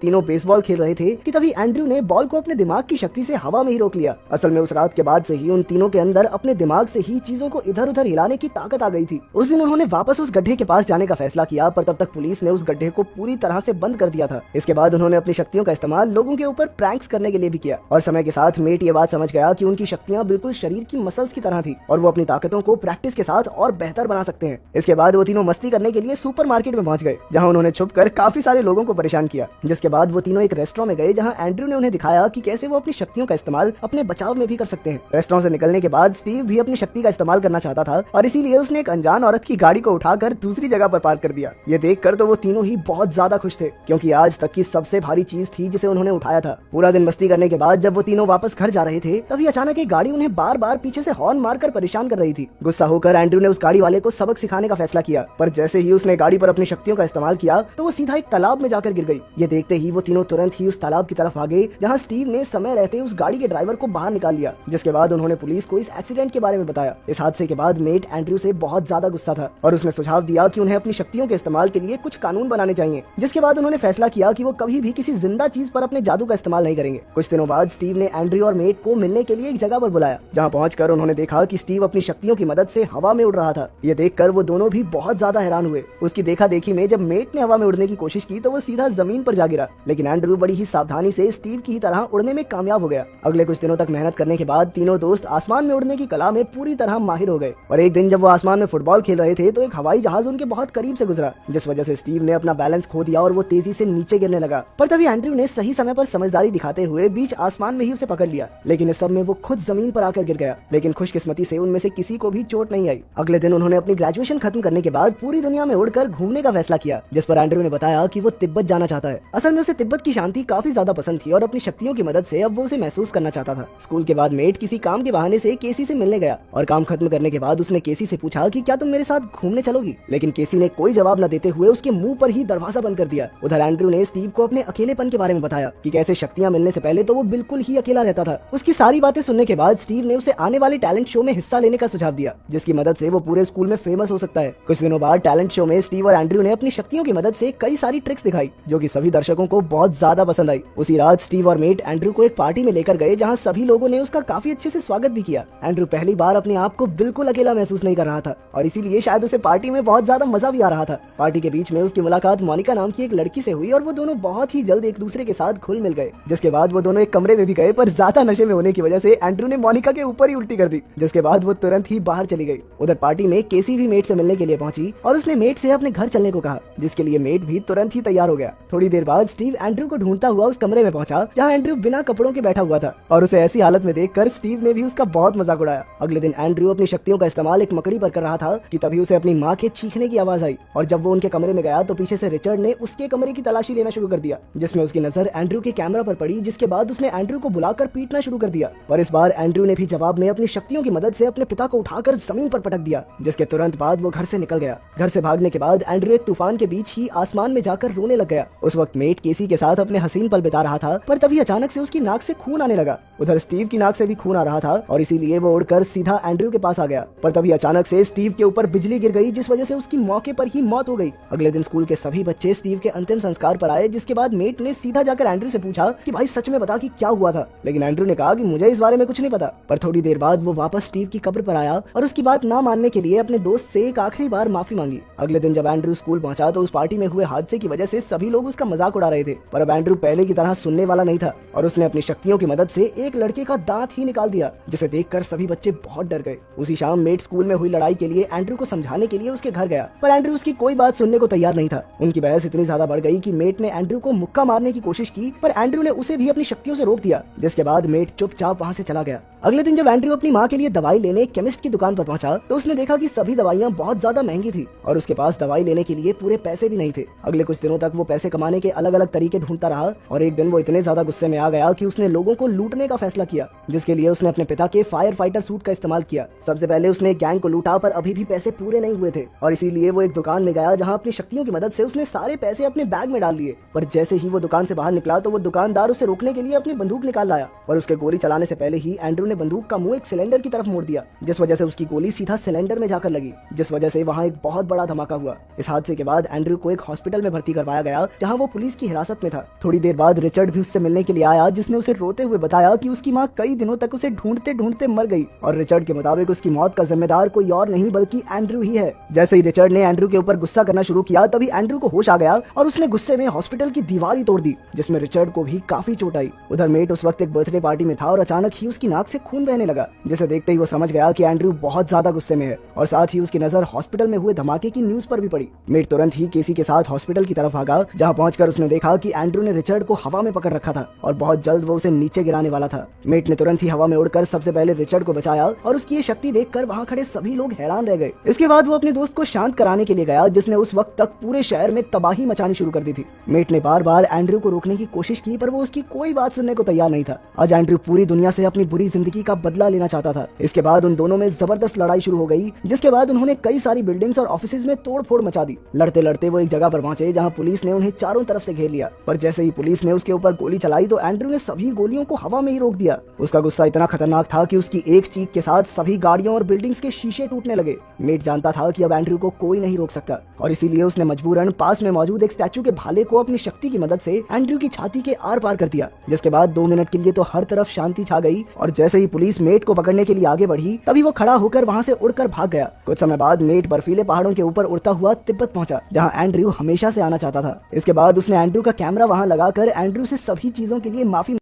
तीनों बेसबॉल खेल रहे थे कि तभी एंड्रयू ने बॉल को अपने दिमाग की शक्ति से हवा में ही रोक लिया। असल में उस रात के बाद से ही उन तीनों के अंदर अपने दिमाग से ही चीजों को इधर उधर हिलाने की ताकत आ गई थी। उस दिन उन्होंने वापस उस गड्ढे के पास जाने का फैसला किया, पर तब तक पुलिस ने उस गड्ढे को पूरी तरह से बंद कर दिया था। इसके बाद उन्होंने अपनी शक्तियों का इस्तेमाल लोगों के ऊपर प्रैंक्स करने के लिए भी किया और समय के साथ मेट ये बात समझ गया कि उनकी शक्तियां बिल्कुल शरीर की मसल्स की तरह थी और वो अपनी ताकतों को प्रैक्टिस के साथ और बेहतर बना सकते हैं। इसके बाद वो तीनों मस्ती करने के लिए सुपरमार्केट में पहुंच गए, जहां उन्होंने छुपकर काफी सारे लोगों को परेशान किया। जिसके बाद वो तीनों एक रेस्टोरेंट में गए, जहां एंड्रयू ने उन्हें दिखाया कि कैसे वो अपनी शक्तियों का इस्तेमाल अपने बचाव में भी कर सकते हैं। रेस्टोरेंट से निकलने के बाद स्टीव भी अपनी शक्ति का इस्तेमाल करना चाहता था और इसीलिए उसने एक अनजान औरत की गाड़ी को उठाकर दूसरी जगह पर पार्क कर दिया। ये देखकर तो वो तीनों ही बहुत ज्यादा खुश थे, क्योंकि आज तक की सबसे भारी चीज थी जिसे उन्होंने उठाया था। पूरा दिन मस्ती करने के बाद जब वो तीनों वापस घर जा रहे थे, तभी अचानक एक गाड़ी उन्हें बार बार पीछे से हॉर्न मारकर परेशान कर रही थी। गुस्सा होकर एंड्रयू ने उस गाड़ी वाले को सबक सिखाने का फैसला किया, पर जैसे ही उसने गाड़ी पर अपनी शक्तियों का इस्तेमाल किया तो वो सीधा एक तालाब में जाकर गिर गई। ये देखते ही वो तीनों तुरंत ही उस तालाब की तरफ भागे, जहाँ स्टीव ने समय रहते उस गाड़ी के ड्राइवर को बाहर निकाल लिया। जिसके बाद उन्होंने पुलिस को इस एक्सीडेंट के बारे में बताया। इस हादसे के बाद मेट एंड्रयू से बहुत ज्यादा गुस्सा था और उसने सुझाव दिया कि उन्हें अपनी शक्तियों के इस्तेमाल के लिए कुछ कानून बनाने चाहिए। जिसके बाद उन्होंने फैसला किया कि वो कभी भी किसी जिंदा चीज पर अपने जादू का इस्तेमाल नहीं करेंगे। कुछ दिनों बाद स्टीव ने एंड्रयू और मेट को मिलने के लिए एक जगह पर बुलाया, जहाँ पहुंचकर उन्होंने देखा कि स्टीव अपनी शक्तियों की मदद से हवा में उड़ रहा था। ये देखकर वो दोनों भी बहुत ज्यादा हैरान हुए। उसकी देखा देखी में जब मेट ने हवा में उड़ने की कोशिश की तो वो सीधा जमीन पर जा गिरा, लेकिन एंड्रयू बड़ी ही सावधानी से स्टीव की तरह उड़ने में कामयाब हो गया। अगले कुछ दिनों तक मेहनत करने के बाद तीनों दोस्त आसमान में उड़ने की कला में पूरी तरह माहिर हो गए। और एक दिन जब वो आसमान में फुटबॉल खेल रहे थे तो एक हवाई जहाज उनके बहुत करीब से गुजरा, जिस वजह से स्टीव ने अपना बैलेंस खो दिया और वो तेजी से नीचे गिरने लगा। पर तभी एंड्रयू ने सही समय पर समझदारी दिखाते हुए बीच आसमान में ही उसे पकड़ लिया, लेकिन इस सब में वो खुद जमीन पर आकर गिर गया। लेकिन खुशकिस्मती से उनमें से किसी को भी चोट नहीं आई। अगले दिन उन्होंने अपनी ग्रेजुएशन खत्म करने के बाद पूरी दुनिया में उड़कर घूमने का फैसला किया, जिस पर एंड्रयू ने बताया कि वो तिब्बत जाना चाहता है। असल में उसे तिब्बत की शांति काफी ज्यादा पसंद थी और अपनी शक्तियों की मदद से अब वो उसे महसूस करना चाहता था। स्कूल के बाद मेट किसी काम के बहाने से केसी से मिलने गया और काम खत्म करने के बाद उसने केसी से पूछा कि क्या तुम मेरे साथ घूमने चलोगी, लेकिन केसी ने कोई जवाब न देते हुए उसके मुंह पर ही दरवाजा बंद कर दिया। उधर एंड्रयू ने स्टीव को अपने अकेलेपन के बारे में बताया कि कैसे शक्तियां मिलने से पहले तो वो बिल्कुल ही अकेला रहता था। उसकी सारी बातें सुनने के बाद स्टीव ने उसे आने वाले टैलेंट शो में हिस्सा लेने का सुझाव दिया, जिसकी मदद से वो पूरे स्कूल में फेमस हो सकता है। कुछ दिनों बाद टैलेंट शो में स्टीव और एंड्रयू ने अपनी शक्तियों की मदद से कई सारी ट्रिक्स दिखाई, जो कि सभी दर्शकों को बहुत ज्यादा पसंद आई। उसी रात स्टीव और मेट एंड्रयू को एक पार्टी में लेकर गए, जहां सभी लोगों ने उसका काफी अच्छे से स्वागत भी किया। एंड्रयू पहली बार अपने आप को बिल्कुल अकेला महसूस नहीं कर रहा था और इसीलिए शायद उसे पार्टी में बहुत ज्यादा मजा भी आ रहा था। पार्टी के बीच में उसकी मुलाकात मोनिका नाम की एक लड़की से हुई और वो दोनों बहुत ही जल्द एक दूसरे के साथ घुल मिल गए। जिसके बाद वो दोनों एक कमरे में भी गए, पर ज्यादा नशे में होने की वजह से एंड्रयू ने मोनिका के ऊपर ही उल्टी कर दी, जिसके बाद वो तुरंत ही बाहर चली गई। उधर पार्टी में केसी भी मेट से मिलने के लिए पहुंची और उसने मेट से अपने घर चलने को कहा, जिसके लिए मेट भी तुरंत ही तैयार हो गया। थोड़ी देर बाद स्टीव एंड्रयू को ढूंढता हुआ उस कमरे में पहुंचा, जहां एंड्रयू बिना कपड़ों के बैठा हुआ था और उसे ऐसी हालत में देखकर स्टीव ने भी उसका बहुत मजाक उड़ाया। अगले दिन एंड्रयू अपनी शक्तियों का इस्तेमाल एक मकड़ी पर कर रहा था कि तभी उसे अपनी माँ के चीखने की आवाज आई और जब वो उनके कमरे में गया तो पीछे से रिचर्ड ने उसके कमरे की तलाशी लेना शुरू कर दिया, जिसमें उसकी नजर एंड्रयू के कैमरा पर पड़ी। जिसके बाद उसने एंड्रयू को बुलाकर पीटना शुरू कर दिया, पर इस बार एंड्रयू ने भी जवाब में अपनी शक्तियों की मदद से अपने पिता को उठाकर जमीन पर पटक दिया, जिसके तुरंत बाद वो घर से निकल गया। घर से भागने के बाद एंड्रयू एक तूफान के बीच ही आसमान में जाकर रोने लग गया। उस वक्त मेट केसी के साथ अपने हसीन पल बिता रहा था, पर तभी अचानक से उसकी नाक से खून आने लगा। उधर स्टीव की नाक से भी खून आ रहा था और इसीलिए वो उड़कर सीधा एंड्रयू के पास आ गया, पर तभी अचानक से स्टीव के ऊपर बिजली गिर गई, जिस वजह से उसकी मौके पर ही मौत हो गई। अगले दिन स्कूल के सभी बच्चे स्टीव के अंतिम संस्कार पर आए, जिसके बाद मेट ने सीधा जाकर एंड्रयू से पूछा कि भाई सच में बता कि क्या हुआ था, लेकिन एंड्रयू ने कहा कि मुझे इस बारे में कुछ नहीं पता। पर थोड़ी देर बाद वो वापस स्टीव की कब्र पर आया और उसकी बात ना मानने के लिए अपने दोस्त से एक आखिरी बार माफी मांगी। अगले दिन जब एंड्रयू स्कूल पहुंचा तो उस पार्टी में हुए हादसे की वजह से सभी लोग उसका मजाक उड़ा रहे थे, पर अब एंड्रयू पहले की तरह सुनने वाला नहीं था और उसने अपनी शक्तियों की मदद से एक लड़के का दांत ही निकाल दिया, जिसे देखकर सभी बच्चे बहुत डर गए। उसी शाम मेट स्कूल में हुई लड़ाई के लिए एंड्रयू को समझाने के लिए उसके घर गया, पर एंड्रयू उसकी कोई बात सुनने को तैयार नहीं था। उनकी बहस इतनी ज्यादा बढ़ गई कि मेट ने एंड्रयू को मुक्का मारने की कोशिश की, पर एंड्रयू ने उसे भी अपनी शक्तियों से रोक दिया, जिसके बाद मेट चुपचाप वहां से चला गया। अगले दिन जब एंड्रयू अपनी माँ के लिए दवाई लेने केमिस्ट की दुकान पर पहुंचा तो उसने देखा कि सभी दवाइयां बहुत ज्यादा महंगी थी और उसके पास दवाई लेने के लिए पूरे पैसे भी नहीं थे। अगले कुछ दिनों तक वो पैसे कमाने के अलग अलग तरीके ढूंढता रहा और एक दिन वो इतने ज्यादा गुस्से में आ गया कि उसने लोगों को लूटने का फैसला किया, जिसके लिए उसने अपने पिता के फायर फाइटर सूट का इस्तेमाल किया। सबसे पहले उसने गैंग को लूटा, पर अभी भी पैसे पूरे नहीं हुए थे और इसीलिए वो एक दुकान में गया, जहाँ अपनी शक्तियों की मदद से उसने सारे पैसे अपने बैग में डाल लिए। पर जैसे ही वो दुकान से बाहर निकला तो वो दुकानदार उसे रोकने के लिए अपनी बंदूक निकाल लाया और उसके गोली चलाने से पहले ही एंड्रयू ने बंदूक का मुंह एक सिलेंडर की तरफ मोड़ दिया, जिस वजह से उसकी गोली सीधा सिलेंडर में जाकर लगी, जिस वजह से वहाँ एक बहुत बड़ा धमाका हुआ। इस हादसे के बाद एंड्रयू को एक हॉस्पिटल में भर्ती करवाया गया, जहाँ वो पुलिस की हिरासत में था। थोड़ी देर बाद रिचर्ड भी उससे मिलने के लिए आया, जिसने उसे रोते हुए बताया कि उसकी माँ कई दिनों तक उसे ढूंढते ढूंढते मर गई और रिचर्ड के मुताबिक उसकी मौत का जिम्मेदार कोई और नहीं बल्कि एंड्रयू ही है। जैसे ही रिचर्ड ने एंड्रयू के ऊपर गुस्सा करना शुरू किया, तभी एंड्रयू को होश आ गया और उसने गुस्से में हॉस्पिटल की दीवार ही तोड़ दी, जिसमें रिचर्ड को भी काफी चोट आई। उधर मेट उस वक्त एक बर्थडे पार्टी में था और अचानक ही उसकी नाक से खून बहने लगा, जिसे देखते ही वो समझ गया कि एंड्रयू बहुत ज्यादा गुस्से में है और साथ ही उसकी नजर हॉस्पिटल में हुए धमाके की न्यूज पर भी पड़ी। मेट तुरंत ही केसी के साथ हॉस्पिटल की तरफ भागा, जहां पहुंचकर उसने देखा कि एंड्रयू ने रिचर्ड को हवा में पकड़ रखा था और बहुत जल्द वो उसे नीचे गिराने वाला था। मेट ने तुरंत ही हवा में उड़कर सबसे पहले रिचर्ड को बचाया और उसकी ये शक्ति देखकर वहां खड़े सभी लोग हैरान रह गए। इसके बाद वो अपने दोस्त को शांत कराने के लिए गया, जिसने उस वक्त तक पूरे शहर में तबाही मचानी शुरू कर दी थी। मेट ने बार बार एंड्रयू को रोकने की कोशिश की, पर वो उसकी कोई बात सुनने को तैयार नहीं था। आज एंड्रयू पूरी दुनिया से अपनी बुरी जिंदगी का बदला लेना चाहता था। इसके बाद उन दोनों में जबरदस्त लड़ाई शुरू हो गई, जिसके बाद उन्होंने कई सारी बिल्डिंग्स और ऑफिसेज में तोड़फोड़ मचा दी। लड़ते लड़ते वो एक जगह पर पहुंचे, जहां पुलिस ने उन्हें चारों तरफ से घेर लिया, पर जैसे ही पुलिस ने उसके ऊपर गोली चलाई तो एंड्रयू ने सभी गोलियों को हवा में ही रोक दिया। उसका गुस्सा इतना खतरनाक था कि उसकी एक चीख के साथ सभी गाड़ियों और बिल्डिंग्स के शीशे टूटने लगे। मेट जानता था कि अब एंड्रयू को कोई नहीं रोक सकता और इसीलिए उसने मजबूरन पास में मौजूद एक स्टैचू के भाले को अपनी शक्ति की मदद से एंड्रयू की छाती के आर पार कर दिया, जिसके बाद 2 मिनट के लिए तो हर तरफ शांति छा गई और जैसे ही पुलिस मेट को पकड़ने के लिए आगे बढ़ी, तभी वो खड़ा होकर वहां से उड़कर भाग गया। कुछ समय बाद मेट बर्फीले पहाड़ों के ऊपर उड़ता हुआ तिब्बत पहुंचा, जहां एंड्रयू हमेशा से आना चाहता था। इसके बाद उसने एंड्रयू का कैमरा वहां लगाकर एंड्रयू से सभी चीजों के लिए माफी